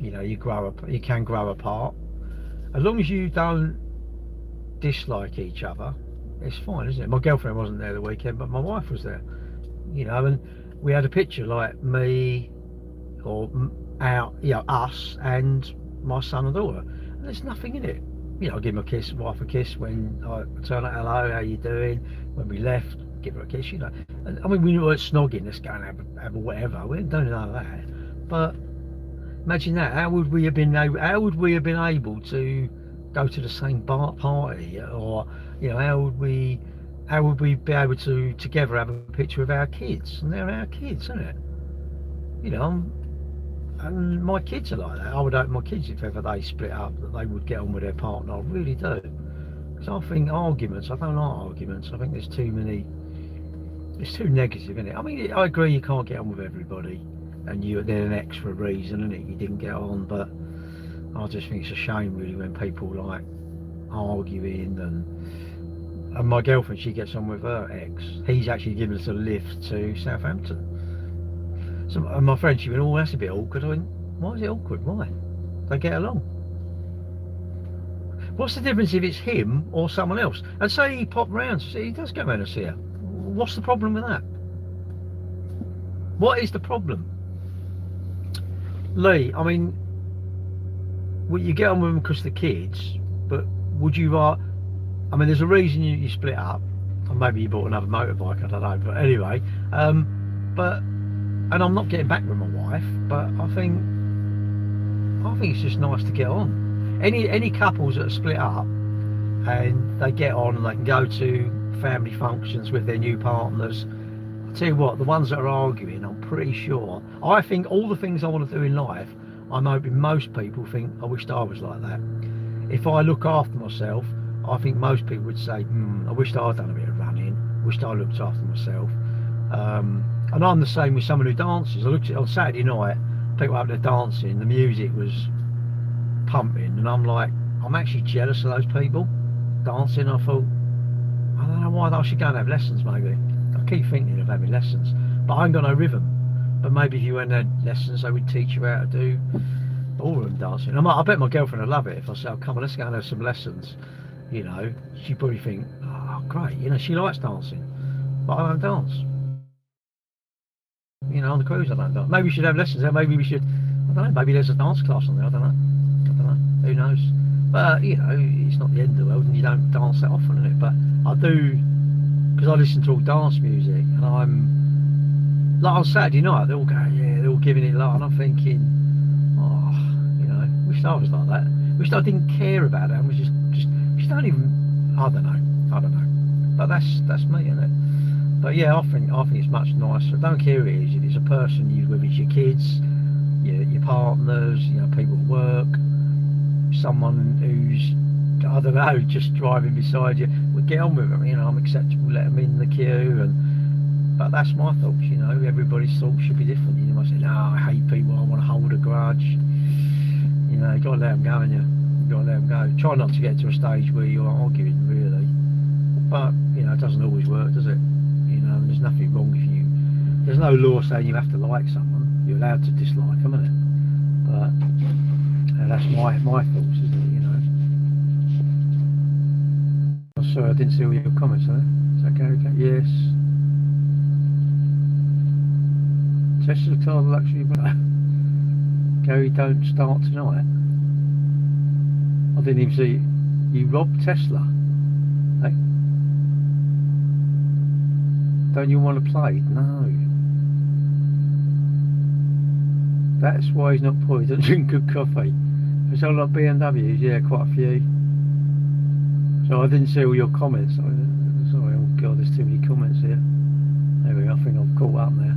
know, you can grow apart. As long as you don't dislike each other, it's fine, isn't it? My girlfriend wasn't there the weekend, but my wife was there. You know, and we had a picture like me or us and my son and daughter, and there's nothing in it. You know, I give my wife a kiss when I turn up, hello, how you doing? When we left, give her a kiss, you know. And, I mean, we weren't snogging, let's go and have a whatever. We didn't do none of that. But imagine that. How would we have been able to go to the same party, or you know, how would we be able to together have a picture of our kids? And they're our kids, isn't it? you know, and my kids are like that. I would hope my kids, if ever they split up, that they would get on with their partner. I really do. Because I think arguments, I don't like arguments. I think there's too many, it's too negative, isn't it? I mean, I agree you can't get on with everybody, and they're an ex for a reason, isn't it? You didn't get on, but I just think it's a shame really when people like arguing and my girlfriend, she gets on with her ex. He's actually given us a lift to Southampton. So and my friend, she went, oh, that's a bit awkward. I went, why is it awkward? Why? They get along. What's the difference if it's him or someone else? And say he popped round, see, he does go round and see her. What's the problem with that? What is the problem? Lee, I mean, well, you get on with them because they're kids, but would you I mean, there's a reason you split up, or maybe you bought another motorbike, I don't know, but anyway, and I'm not getting back with my wife, but I think it's just nice to get on. Any couples that are split up and they get on and they can go to family functions with their new partners, I'll tell you what, the ones that are arguing, I'm pretty sure, I think all the things I want to do in life, I'm hoping most people think, I wished I was like that. If I look after myself, I think most people would say, I wished I'd done a bit of running, wished I looked after myself. And I'm the same with someone who dances. I looked at on Saturday night, people out there dancing, the music was pumping, and I'm like, I'm actually jealous of those people dancing. I thought, I don't know why, I should go and have lessons maybe. I keep thinking of having lessons, but I ain't got no rhythm. But maybe if you went and had lessons, they would teach you how to do ballroom dancing. I bet my girlfriend would love it if I said, oh, come on, let's go and have some lessons. You know, she'd probably think, oh, great, you know, she likes dancing, but I don't dance. You know, on the cruise I don't dance. Maybe we should have lessons there, maybe we should, I don't know, maybe there's a dance class on there, I don't know, who knows. But, you know, it's not the end of the world and you don't dance that often, is it? But I do, because I listen to all dance music, and I'm, like on Saturday night, they're all going, yeah, they're all giving it a lot, and I'm thinking, oh, you know, wish I was like that. Wish I didn't care about it, and was just don't even, I don't know, but that's me, isn't it? But yeah, I think it's much nicer. I don't care who it is, if it's a person you with, it's your kids, your partners, you know, people at work, someone who's, I don't know, just driving beside you, well, get on with them, you know, I'm acceptable, let them in the queue, but that's my thoughts, you know, everybody's thoughts should be different. You might say, no, I hate people, I want to hold a grudge, you know, you got to let them go, and you got to let them go. Try not to get to a stage where you're arguing, really, but, you know, it doesn't always work, does it? You know, there's nothing wrong if you, there's no law saying you have to like someone, you're allowed to dislike them, isn't it? But that's my thoughts, isn't it, you know? I'm sorry, I didn't see all your comments there. Is that Gary? Yes. Tesla car luxury. Gary, don't start tonight. I didn't even see you robbed Tesla. Hey? Don't you want to play? No. That's why he's not poor. He doesn't drink good coffee. There's a lot of BMWs, yeah, quite a few. So I didn't see all your comments. Sorry, oh god, there's too many comments here. There we go, I think I've caught up there.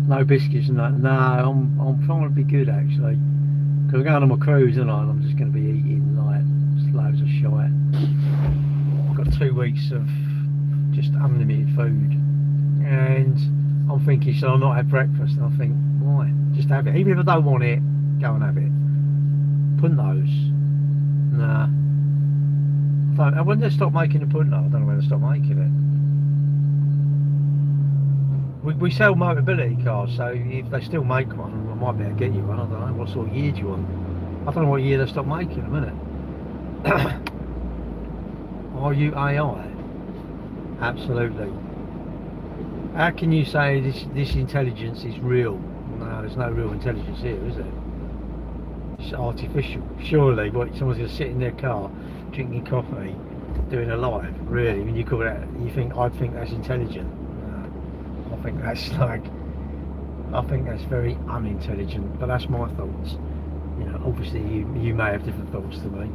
No biscuits and that. No, I'm trying to be good actually. Because I'm going on my cruise, and I'm just going to be eating like loads of shite. I've got 2 weeks of just unlimited food, and I'm thinking, should I not have breakfast? And I think, why? Just have it. Even if I don't want it, go and have it. Puntos? Nah. When they stop making the punto, I don't know when they stop making it. We sell Motability cars, so if they still make one, I might be able to get you one. I don't know. What sort of year do you want? I don't know what year they stop making them, innit? Are you AI? Absolutely. How can you say this intelligence is real? No, there's no real intelligence here, is there? It's artificial. Surely, what, someone's going to sit in their car, drinking coffee, doing a live? Really? When you call that, I'd think that's intelligent? No, I think that's very unintelligent. But that's my thoughts. You know, obviously you may have different thoughts to me.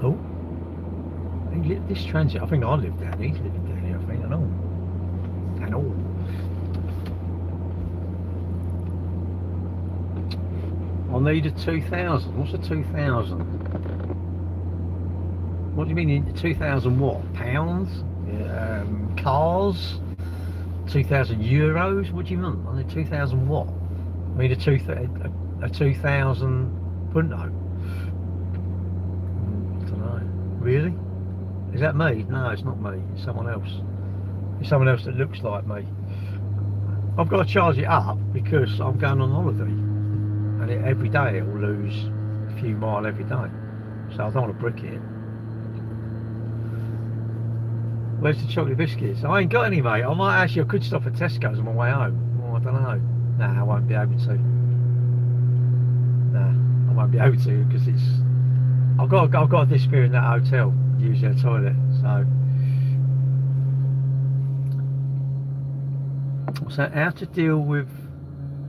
Oh, this transit. I think I live down here. He's living down here. I think I know. I need a 2000. What's a 2000? What do you mean 2000 what? Pounds? Cars? 2000 euros? What do you mean? I need 2000 what? I need a 2000 punto. I don't know. Really? Is that me? No, it's not me. It's someone else. It's someone else that looks like me. I've got to charge it up because I'm going on holiday, and every day it will lose a few mile every day. So I don't want to brick it. Where's the chocolate biscuits? I ain't got any, mate. I could stop at Tesco's on my way home. Oh, I don't know. Nah, I won't be able to. Nah, I won't be able to because I've got to disappear in that hotel, use their toilet. So how to deal with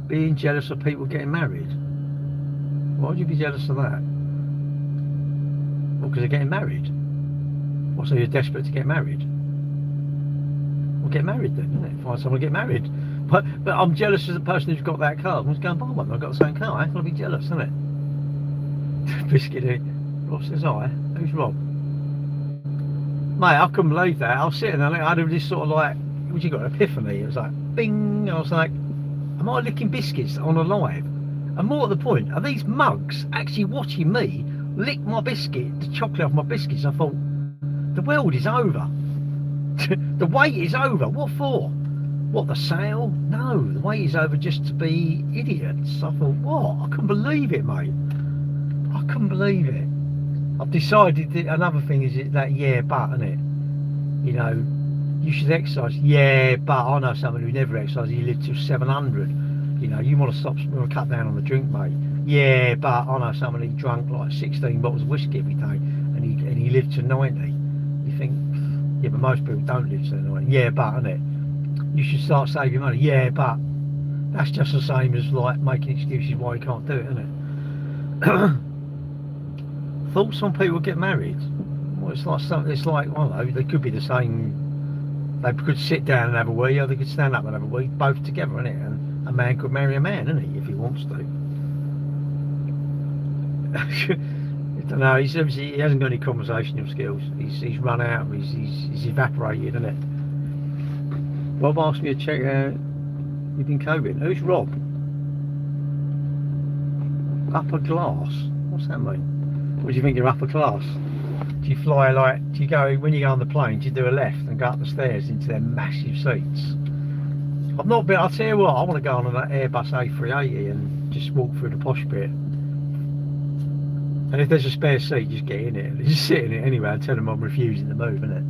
being jealous of people getting married? Why would you be jealous of that? Well, because they're getting married. Well, so you're desperate to get married? Well, get married then, isn't it? Find someone to get married. But I'm jealous of the person who's got that car. I was going to buy one. I've got the same car. How can I be jealous, isn't it? Biscuit. Rob says hi. Who's Rob? Mate, I couldn't believe that. I was sitting there and I had this sort of like, what you got, an epiphany. It was like, bing. I was like, am I licking biscuits on a live? And more to the point, are these mugs actually watching me lick my biscuit, the chocolate off my biscuits? I thought, the world is over. The wait is over. What for? What, the sale? No, the wait is over just to be idiots. I thought, what? I couldn't believe it, mate. I couldn't believe it. I've decided that another thing is that yeah, but, isn't it? You know, you should exercise. Yeah, but I know someone who never exercises. He lived till 700. You know, you want to cut down on the drink, mate. Yeah, but I know someone who drank like 16 bottles of whiskey every day, and he lived to 90. You think, yeah, but most people don't live to 90. Yeah, but, isn't it? You should start saving money. Yeah, but that's just the same as like making excuses why you can't do it, isn't it? Thoughts on people get married? Well, it's like something. It's like, I don't know. They could be the same. They could sit down and have a wee, or they could stand up and have a wee, both together, innit? And a man could marry a man, innit, if he wants to. I don't know. He hasn't got any conversational skills. He's run out. He's evaporated, innit? Rob asked me to check out. You've been COVID. Who's Rob? Upper class. What's that mean? What do you think you're upper class? Do you fly like? Do you go when you go on the plane? Do you do a left and go up the stairs into their massive seats? I've not been. I'll tell you what. I want to go on that Airbus A380 and just walk through the posh bit. And if there's a spare seat, just get in it. Just sit in it anyway and tell them I'm refusing to move, innit?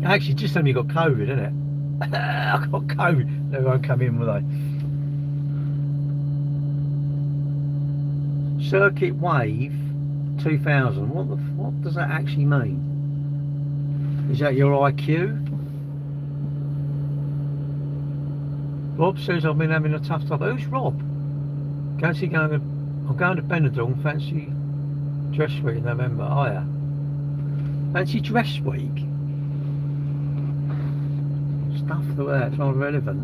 Actually, just tell me you got COVID, innit? I got COVID. They won't come in, will they? Circuit Wave 2000. What does that actually mean? Is that your IQ? Rob says I've been having a tough time. Who's Rob? I'm going to Benidorm. Fancy dress week in November. Oh yeah. Fancy dress week. Stuff like that's not relevant.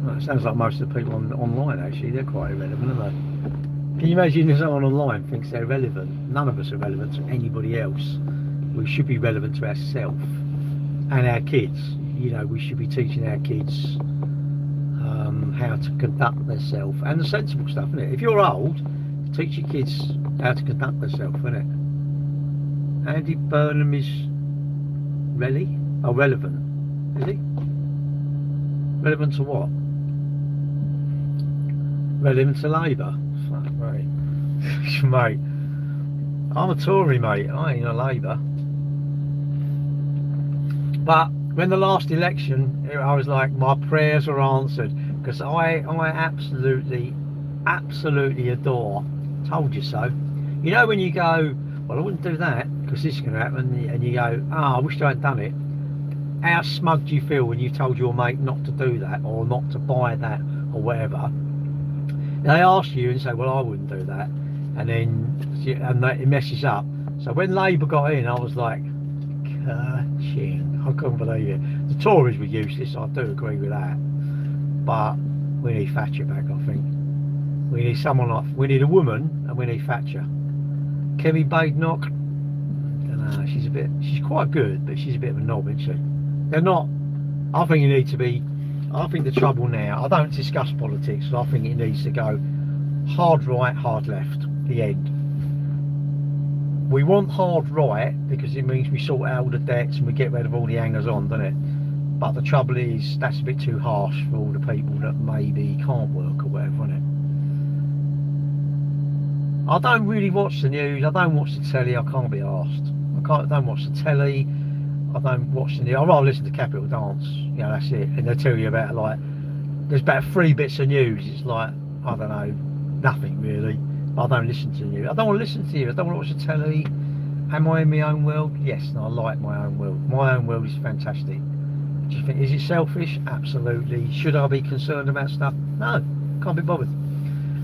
Well, it sounds like most of the people online actually, they're quite irrelevant, aren't they? Can you imagine if someone online thinks they're relevant? None of us are relevant to anybody else. We should be relevant to ourselves and our kids. You know, we should be teaching our kids how to conduct themselves and the sensible stuff, innit? If you're old, teach your kids how to conduct themselves, innit? Andy Burnham is relevant. Is he? Relevant to what? Relevant to Labour. Fuck, mate. Mate, I'm a Tory, mate. I ain't a Labour. But when the last election, I was like, my prayers are answered, because I absolutely adore. Told you so. You know when you go, well, I wouldn't do that because this is going to happen, and you go, I wish I hadn't done it. How smug do you feel when you told your mate not to do that or not to buy that or whatever? They ask you and say, well, I wouldn't do that, and then it messes up. So when Labour got in, I was like, ka-ching. I couldn't believe it. The Tories were useless, I do agree with that, but we need Thatcher back, I think. We need someone like, we need a woman, and we need Thatcher. Kemi Badenoch, she's quite good, but she's a bit of a knob, isn't she? They're not. I think you need to be. I think the trouble now. I don't discuss politics. So I think it needs to go hard right, hard left. The end. We want hard right because it means we sort out all the debts and we get rid of all the hangers-on, doesn't it? But the trouble is that's a bit too harsh for all the people that maybe can't work or whatever, isn't it? I don't really watch the news. I don't watch the telly. I can't be arsed. I don't watch the telly. I don't watch the news. I'd rather listen to Capital Dance. You know, that's it. And they tell you about, like, there's about 3 bits of news. It's like, I don't know, nothing really. I don't listen to you. I don't want to listen to you. I don't want to watch the telly. Am I in my own world? Yes, and I like my own world. My own world is fantastic. Do you think, is it selfish? Absolutely. Should I be concerned about stuff? No, can't be bothered.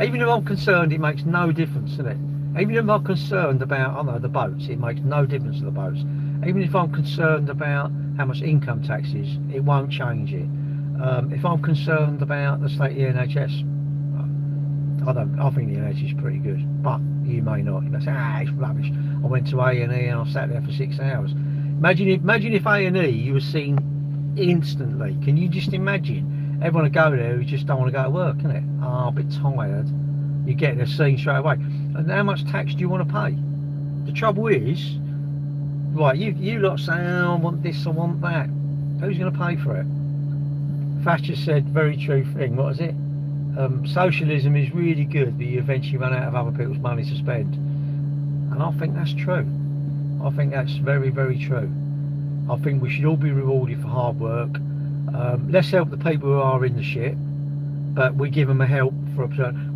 Even if I'm concerned, it makes no difference, doesn't it? Even if I'm concerned about, I don't know, the boats, it makes no difference to the boats. Even if I'm concerned about how much income tax is, it won't change it. If I'm concerned about the state of the NHS, I think the NHS is pretty good, but you may not. You may say, it's rubbish. I went to A&E and I sat there for 6 hours. Imagine if A&E you were seen instantly. Can you just imagine? Everyone would go there who just don't want to go to work, isn't it? Oh, a bit tired. You get there seen straight away. And how much tax do you want to pay? The trouble is, right, you lot say, oh, I want this, I want that. Who's going to pay for it? Thatcher said, very true thing, what is it? Socialism is really good, but you eventually run out of other people's money to spend. And I think that's true. I think that's very, very true. I think we should all be rewarded for hard work. Let's help the people who are in the shit, but we give them a help for a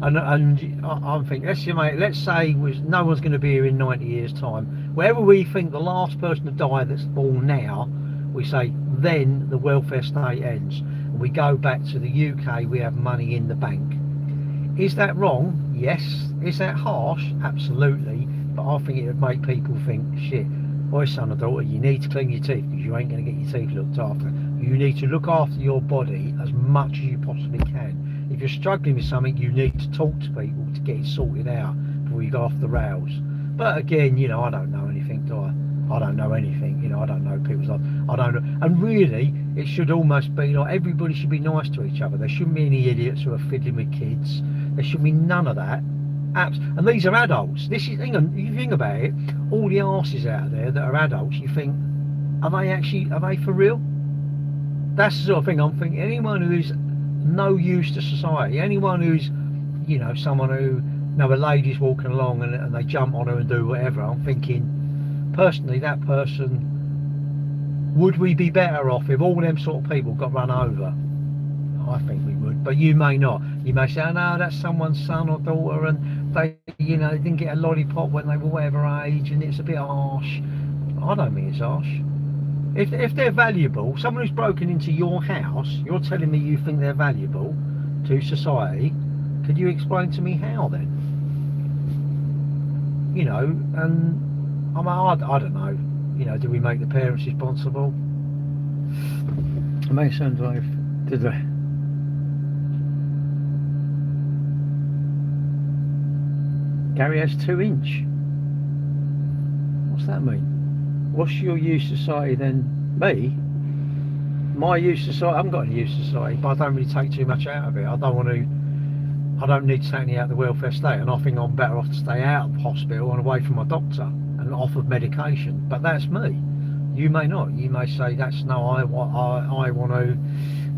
and I'm thinking, let's say no one's going to be here in 90 years time. Wherever we think the last person to die that's born now, we say then the welfare state ends. We go back to the UK, we have money in the bank. Is that wrong? Yes. Is that harsh? Absolutely. But I think it would make people think, shit, boy, son or daughter, you need to clean your teeth because you ain't going to get your teeth looked after. You need to look after your body as much as you possibly can. If you're struggling with something, you need to talk to people to get it sorted out before you go off the rails. But again, you know, I don't know anything, do I? I don't know anything, you know, I don't know people's life. I don't know. And really, it should almost be like everybody should be nice to each other. There shouldn't be any idiots who are fiddling with kids. There should be none of that. And these are adults. This is, hang on, you think about it, all the arses out there that are adults, you think, are they for real? That's the sort of thing I'm thinking. Anyone who's no use to society, anyone who's, you know, someone who, you know, a lady's walking along and they jump on her and do whatever, I'm thinking, personally, that person, would we be better off if all them sort of people got run over? I think we would, but you may not. You may say, oh, no, that's someone's son or daughter and they, you know, they didn't get a lollipop when they were whatever age and it's a bit harsh. I don't think it's harsh. If they're valuable, someone who's broken into your house, you're telling me you think they're valuable to society, could you explain to me how then? You know, and I don't know, you know, do we make the parents responsible? It makes sense, like, did they? Gary has 2-inch. What's that mean? What's your youth society then? Me? My youth society, I haven't got any youth society, but I don't really take too much out of it. I don't need to take any out of the welfare state, and I think I'm better off to stay out of hospital and away from my doctor and off of medication. But that's me. You may not. You may say that's no. I want to,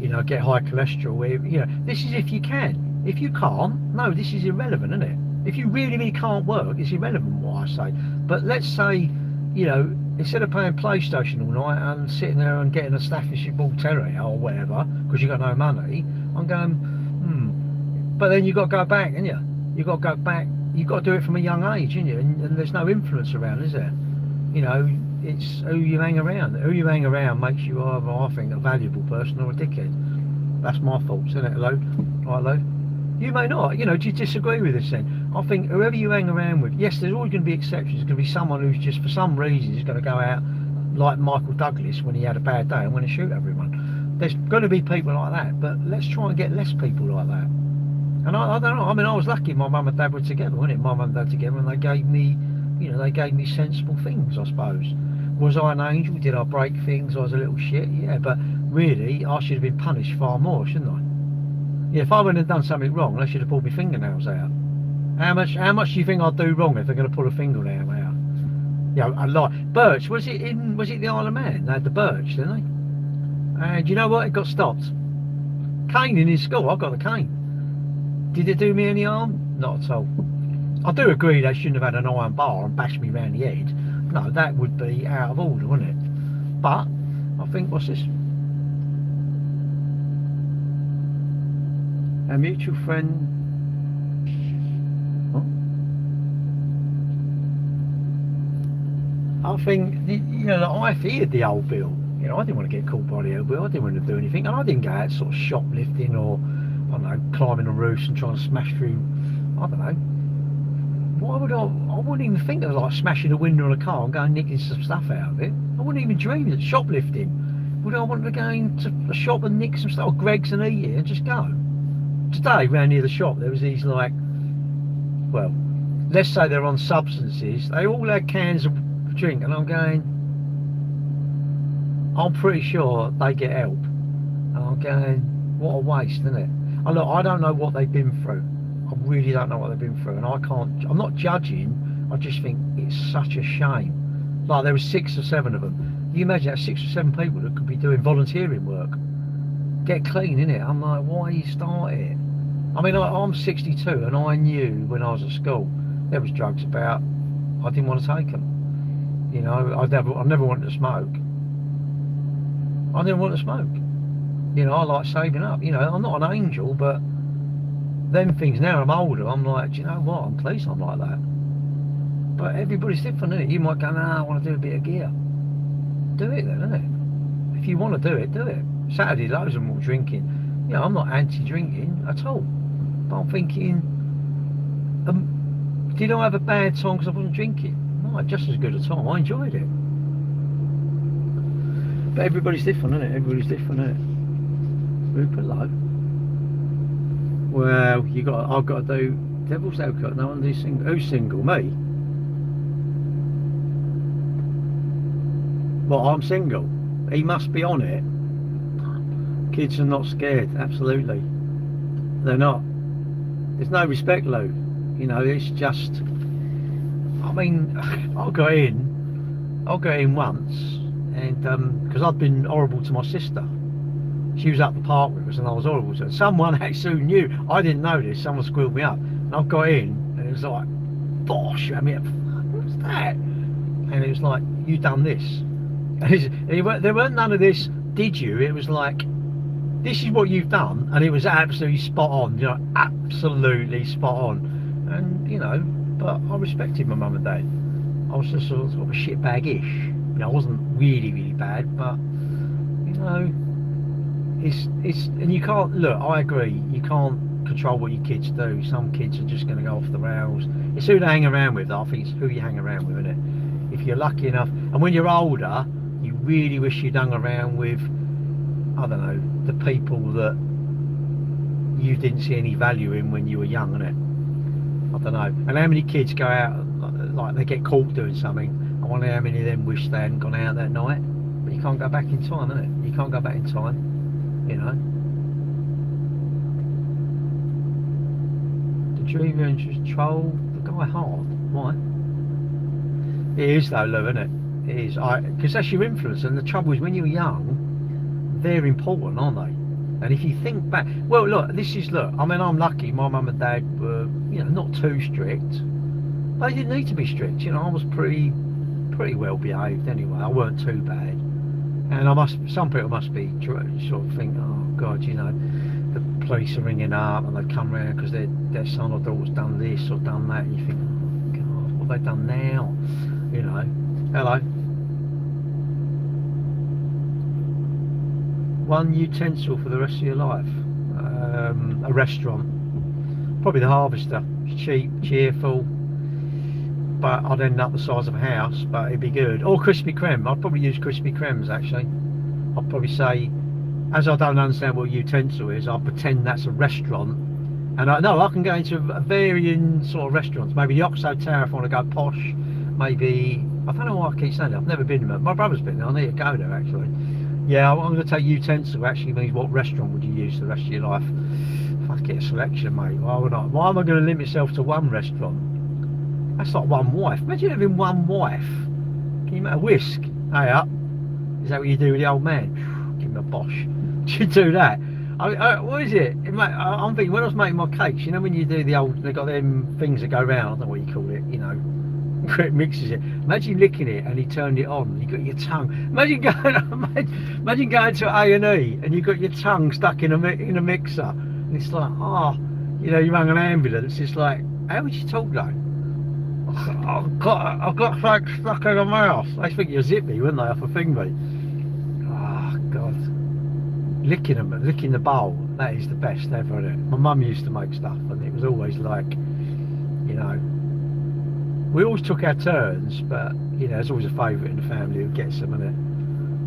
you know, get high cholesterol. You know, this is if you can. If you can't, no, this is irrelevant, isn't it? If you really can't work, it's irrelevant what I say. But let's say, you know, instead of playing PlayStation all night and sitting there and getting a Staffordshire Bull Terrier or whatever because you got no money, I'm going, But then you got to go back, ain't you? You got to go back. You got to do it from a young age, ain't you? And there's no influence around, is there? You know, it's who you hang around. Who you hang around makes you either, I think, a valuable person or a dickhead. That's my thoughts, isn't it, Lou? Right, Lou? You may not. You know, do you disagree with this then? I think whoever you hang around with, yes, there's always going to be exceptions. There's going to be someone who's just, for some reason, is going to go out like Michael Douglas when he had a bad day and went and shoot everyone. There's going to be people like that, but let's try and get less people like that. And I don't know. I mean, I was lucky. My mum and dad were together, weren't it? My mum and dad together, and they gave me, you know, they gave me sensible things, I suppose. Was I an angel? Did I break things? I was a little shit, yeah. But really, I should have been punished far more, shouldn't I? Yeah, if I went and done something wrong, they should have pulled my fingernails out. How much do you think I'd do wrong if they're going to pull a fingernail out? Yeah, a lot. Birch, was it the Isle of Man? They had the birch, didn't they? And you know what? It got stopped. Caning in school. I got the cane. Did it do me any harm? Not at all. I do agree they shouldn't have had an iron bar and bashed me round the head. No, that would be out of order, wouldn't it? But I think, what's this? Our mutual friend. Huh? I think, you know, I feared the old Bill. You know, I didn't want to get caught by the old Bill. I didn't want to do anything, and I didn't go out sort of shoplifting or, I don't know, climbing a roof and trying to smash through. I don't know. Why would I wouldn't even think of like smashing a window on a car and going nicking some stuff out of it. I wouldn't even dream of shoplifting. Would I want to go into a shop and nick some stuff, or Greggs and eat it and just go? Today, round near the shop, there was these like, well, let's say they're on substances. They all had cans of drink, and I'm going, I'm pretty sure they get help. And I'm going, what a waste, isn't it? And look, I don't know what they've been through. I really don't know what they've been through, and I'm not judging. I just think it's such a shame. Like, there were 6 or 7 of them. You imagine that 6 or 7 people that could be doing volunteering work. Get clean, innit? I'm like, why you start it? I mean, I'm 62, and I knew when I was at school there was drugs about. I didn't want to take them. You know, I never wanted to smoke. I didn't want to smoke. You know, I like saving up. You know, I'm not an angel, but them things, now I'm older, I'm like, do you know what? I'm pleased I'm like that. But everybody's different, isn't it? You might go, nah, I want to do a bit of gear. Do it then, innit? If you want to do it, do it. Saturday, loads of them were drinking. You know, I'm not anti-drinking at all. But I'm thinking, did I have a bad time because I wasn't drinking? No, just as good a time. I enjoyed it. But everybody's different, isn't it? Everybody's different, isn't it? Rupert Lowe. Well, I've got to do Devil's Haircut. No one do single. Who's single? Me? Well, I'm single. He must be on it. Kids are not scared. Absolutely, they're not. There's no respect, Lou. You know, it's just. I mean, I got in once, and because I'd been horrible to my sister. She was up the park with us, and I was horrible to her. Someone actually knew. I didn't know this. Someone squealed me up, and I got in, and it was like, "Bosh!" I mean, what's that? And it was like, "You done this?" And there weren't none of this. Did you? It was like, "This is what you've done," and it was absolutely spot on. You know, absolutely spot on. And you know, but I respected my mum and dad. I was just sort of a shitbag-ish. You know, I wasn't really bad, but you know. It's and you can't look. I agree. You can't control what your kids do. Some kids are just going to go off the rails. It's who they hang around with. I think it's who you hang around with, isn't it? If you're lucky enough, and when you're older, you really wish you'd hung around with, I don't know, the people that you didn't see any value in when you were young, innit? I don't know. And how many kids go out like they get caught doing something? I wonder how many of them wish they hadn't gone out that night. But you can't go back in time, innit? You can't go back in time. You know, the dreamer and just troll the guy hard. Why? It is though, love, isn't it? It is. Because that's your influence, and the trouble is when you're young, they're important, aren't they? And if you think back, well, look, I mean, I'm lucky. My mum and dad were, you know, not too strict. They didn't need to be strict. You know, I was pretty well behaved anyway. I weren't too bad. And some people must be sort of think, oh God, you know, the police are ringing up and they've come round because their son or daughter's done this or done that. And you think, oh God, what have they done now? You know, hello. One utensil for the rest of your life. A restaurant. Probably the Harvester. It's cheap, cheerful. But I'd end up the size of a house, but it'd be good. Or Krispy Kreme. I'd probably use Krispy Kremes actually. I'd probably say, as I don't understand what a utensil is, I'll pretend that's a restaurant And I can go into a varying sort of restaurants. Maybe the Oxo Tower if I want to go posh. Maybe, I don't know why I keep saying that. I've never been there. My brother's been there. I need to go there actually. Yeah, I'm going to take utensil. Actually means what restaurant would you use for the rest of your life? Fuck it, a selection, mate. Why would I? Why am I going to limit myself to one restaurant? That's like one wife. Imagine having one wife. Can you make a whisk? Hey up. Is that what you do with the old man? Give him a bosh. Do you do that? What is it? I'm thinking when I was making my cakes, you know when you do the old, they got them things that go round, I don't know what you call it, you know, where it mixes it. Imagine licking it and he turned it on, you got your tongue. Imagine going to A&E and you got your tongue stuck in a mixer. And it's like, oh, you know, you rang an ambulance. It's like, how would you talk though? I've got something stuck in my mouth. They think you're zippy, wouldn't they, off a thing, mate? Oh, God. Licking the bowl, that is the best ever, isn't it? My mum used to make stuff and it was always like, you know, we always took our turns, but, you know, there's always a favourite in the family who gets them, isn't it?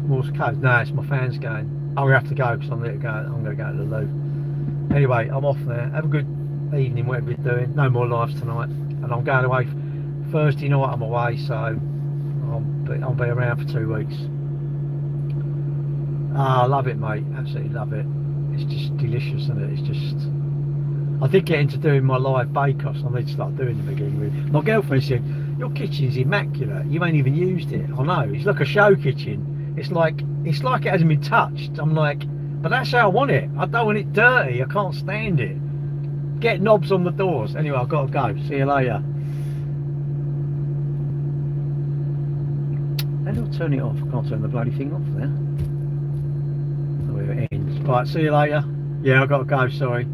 Morse code. No, it's my fans going. I'm going to have to go because I'm going to go to the loo. Anyway, I'm off now. Have a good evening, whatever you're doing. No more lives tonight. And I'm going away Thursday night, I'm away, so I'll be around for 2 weeks. Ah, I love it, mate. Absolutely love it. It's just delicious, isn't it? It's just... I did get into doing my live bake-offs. I need to start doing them again. My girlfriend said, your kitchen's immaculate. You ain't even used it. I know. It's like a show kitchen. It's like it hasn't been touched. I'm like, but that's how I want it. I don't want it dirty. I can't stand it. Get knobs on the doors. Anyway, I've got to go. See you later. How do I turn it off? I can't turn the bloody thing off there. Where it ends. Right, see you later. Yeah, I've got to go, sorry.